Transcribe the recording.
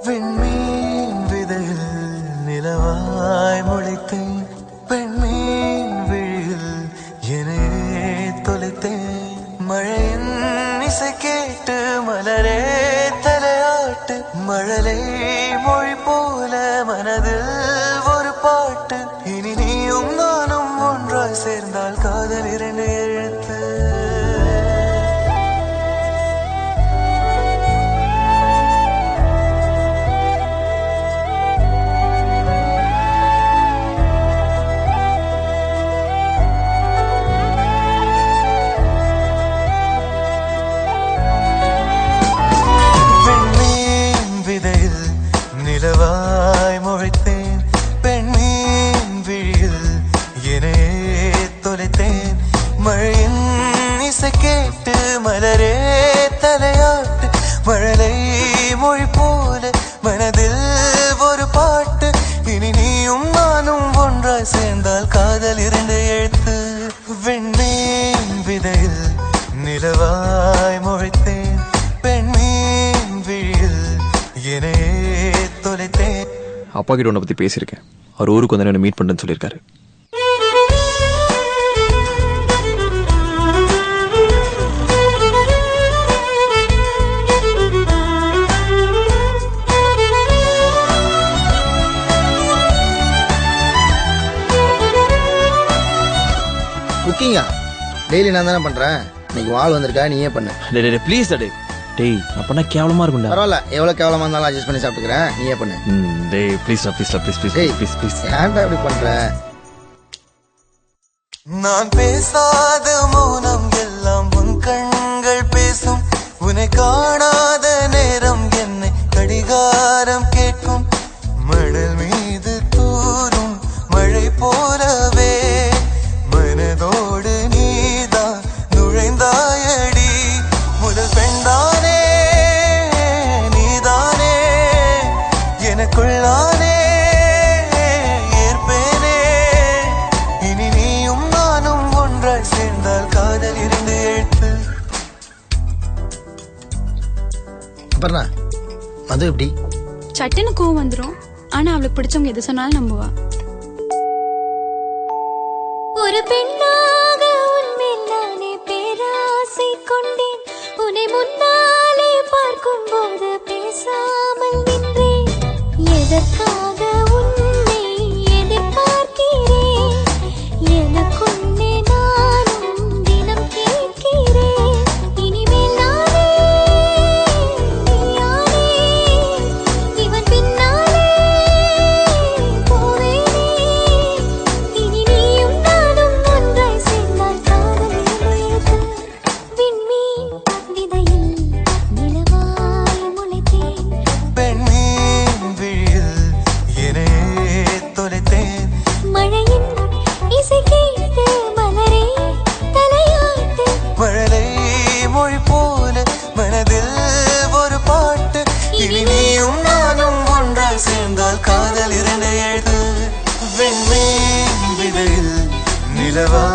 விண்மீன் விதையில் நிலவாய் முளைத்தேன், பெண்மீன் விழியில் என்னையே தொலைத்தேன். மழையின் இசை கேட்டு மலரே தலையாட்டு, மழலை மொழி போல மனதில் ஒரு பாட்டு. இனி நீயும் நானும் ஒன்றாய் சேர்ந்தால் காதல் 2 எழுத்து. நிலவாய் முளைத்தேன், பெண்மீன் விழியில் என்னையே தொலைத்தேன். மழையின் இசை கேட்டு மலரே தலையாட்டு, மழலை மொழி போல மனதில் ஒரு பாட்டு. இனி நீயும் நானும் ஒன்றாய் சேர்ந்தால் காதல் 2 எழுத்து. விண்மீன் விதையில் நிலவாய் முளைத்தேன், பெண்மீன் விழியில் என்னையே. அப்பா கிட்ட உன்னை பத்தி பேசியிருக்கேன். அவர் ஊருக்கு வந்து என்ன மீட் பண்ணுன்னு சொல்லியிருக்காரு. குக்கிங்கா டெய்லி நான் தானே பண்றேன். இன்னைக்கு வாள் வந்திருக்கா, நீயே பண்ணு. ப்ளீஸ் அடே. டேய் நான் பண்ணா கேவலமா இருக்கும்டா. பரவாயில்ல, எவ்வளவு கேவலமா இருந்தாலும் அட்ஜஸ்ட் பண்ணி சாப்பிட்டுக்கிறேன், நீயே பண்ணு. டேய் ப்ளீஸ் ஏன்டா இப்படி பண்ற? நான் பேசாத மௌனம் எல்லாம் உன் கண்கள் பேசும், உன்னை காணாத நேரம் என்னை கடிகாரம் கேட்கும். மணல் மீது தூரும் மழை போலவே மனதோடு நீதான் நுழைந்தாயடி. முதல் பெண்தானே நீதானே, எனக்குள்ளானே ஏற்பேனே. இனி நீயும் நானும் ஒன்றாய் சேர்ந்தால் காதல் 2 எழுத்து. அப்புறம் அது எப்படி? சட்டுன்னு கோவம் வந்துடும். ஆனா அவளுக்கு பிடிச்சவங்க எது சொன்னாலும் நம்புவா. ஒரு பெண்ணாக உன்மேல் நானே பேராசை கொண்டேன். உன்னை முன்னாலே பார்க்கும் போது பேசாமல் நின்றேன். எதற்காக உன்னை எதிர்பார்க்கிறேன், எனக்குன்னே நானும் தினம் கேட்கிறேன். இனிமேல் நானே நீயானே, இவன் பின்னாலே போவேனே. இனி நீயும் நானும் ஒன்றாய் சேர்ந்தால் காதல் 2 எழுத்து. விண்மீன் விதையில் நிலவாய் முளைத்தேன், பெண்மீன் விழியில் என்னையே தொலைத்தேன். மழையின் இசை கேட்டு மலரே தலையாட்டு, மழலை மொழி போல மனதில் ஒரு பாட்டு. இனி நீயும் நானும் ஒன்றாய் சேர்ந்தால் காதல் 2 எழுத்து. விண்மீன் விதையில் நிலவா